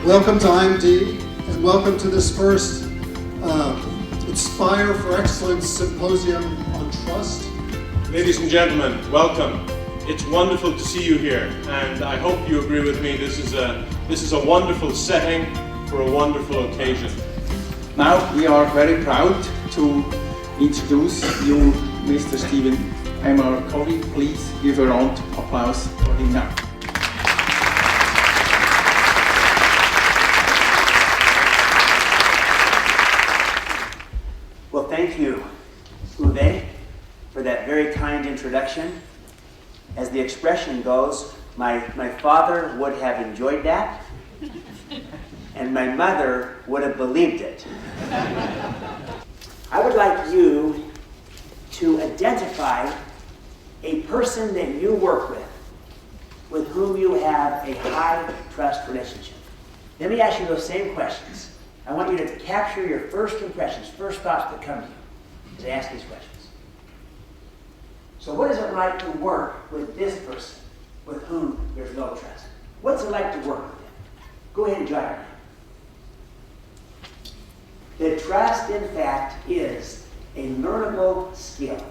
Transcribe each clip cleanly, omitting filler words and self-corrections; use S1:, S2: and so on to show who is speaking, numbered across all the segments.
S1: Welcome to IMD, and welcome to this first Inspire for Excellence Symposium on Trust.
S2: Ladies and gentlemen, welcome. It's wonderful to see you here, and I hope you agree with me. This is a wonderful setting for a wonderful occasion.
S3: Now we are very proud to introduce you, Mr. Stephen Covey. Please give a round of applause for him now.
S4: Well, thank you, Covey, for that very kind introduction. As the expression goes, my father would have enjoyed that, and my mother would have believed it. I would like you to identify a person that you work with whom you have a high trust relationship. Let me ask you those same questions. I want you to capture your first impressions, first thoughts that come to you as I ask these questions. So what is it like to work with this person with whom there's low trust? What's it like to work with them? Go ahead and jot it down. The trust, in fact, is a learnable skill.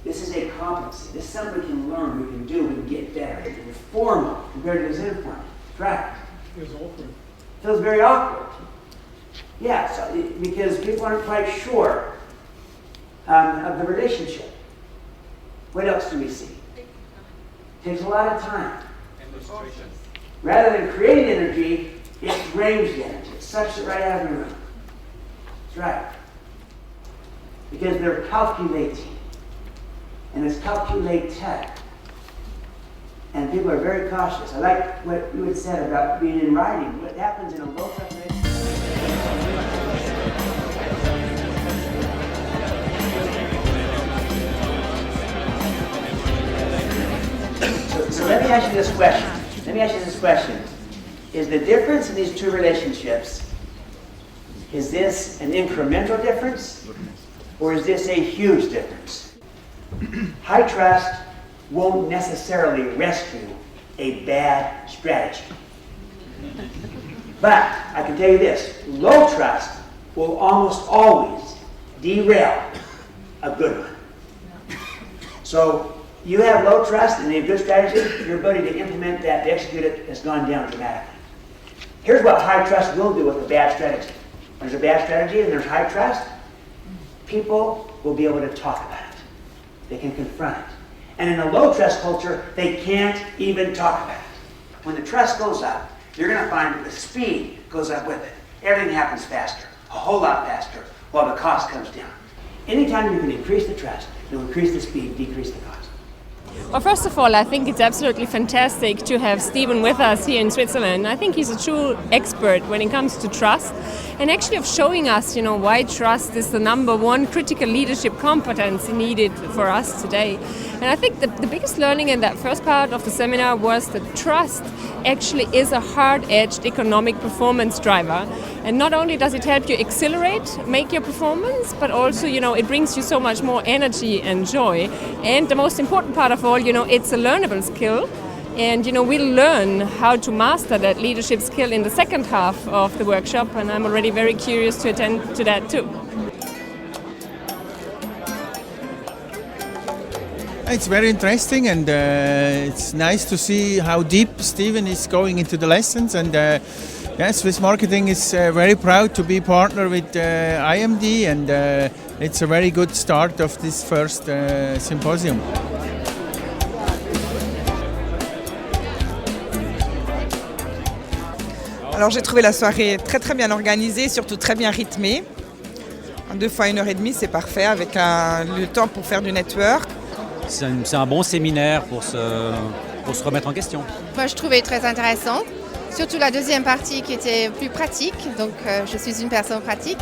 S4: This is a competency. This is something we can learn, we can do, we can get better. It's formal compared to this informal. Right?
S1: Feels awkward.
S4: Feels very awkward. Yeah, so, because people aren't quite sure of the relationship. What else do we see? Takes a lot of time. Rather than creating energy, it drains the energy. It sucks it right out of the room. That's right. Because they're calculating. And it's calculated. And people are very cautious. I like what you had said about being in writing. What happens in a low trust relationship? So let me ask you this question. Is the difference in these two relationships, is this an incremental difference, or is this a huge difference? High trust won't necessarily rescue a bad strategy. But I can tell you this, low trust will almost always derail a good one. So you have low trust and a good strategy, your ability to implement that, to execute it, has gone down dramatically. Here's what high trust will do with a bad strategy. When there's a bad strategy and there's high trust, people will be able to talk about it. They can confront it. And in a low trust culture, they can't even talk about it. When the trust goes up, you're going to find that the speed goes up with it. Everything happens faster, a whole lot faster, while the cost comes down. Anytime you can increase the trust, you'll increase the speed, decrease the cost.
S5: Well, first of all, I think it's absolutely fantastic to have Stephen with us here in Switzerland. I think he's a true expert when it comes to trust, and actually of showing us, why trust is the number one critical leadership competence needed for us today. And I think the biggest learning in that first part of the seminar was that trust actually is a hard-edged economic performance driver. And not only does it help you accelerate, make your performance, but also, it brings you so much more energy and joy. And the most important part of all, it's a learnable skill. And, we'll learn how to master that leadership skill in the second half of the workshop. And I'm already very curious to attend to that too.
S6: It's very interesting, and it's nice to see how deep Stephen is going into the lessons. And Swiss Marketing is very proud to be partner with IMD, and it's a very good start of this first symposium.
S7: Alors j'ai trouvé la soirée très très bien organisée, surtout très bien rythmée. En 2 fois 1h30, c'est parfait, avec le temps pour faire du network.
S8: C'est un bon séminaire pour se remettre en question.
S9: Moi, je trouvais très intéressant, surtout la deuxième partie qui était plus pratique. Donc, je suis une personne pratique.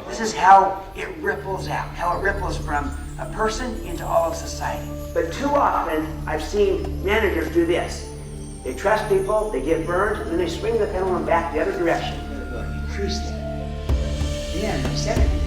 S4: This is how it ripples out, how it ripples from a person into all of society. But too often, I've seen managers do this. They trust people, they get burned, and then they swing the pendulum back the other direction. Increase them. Then, 7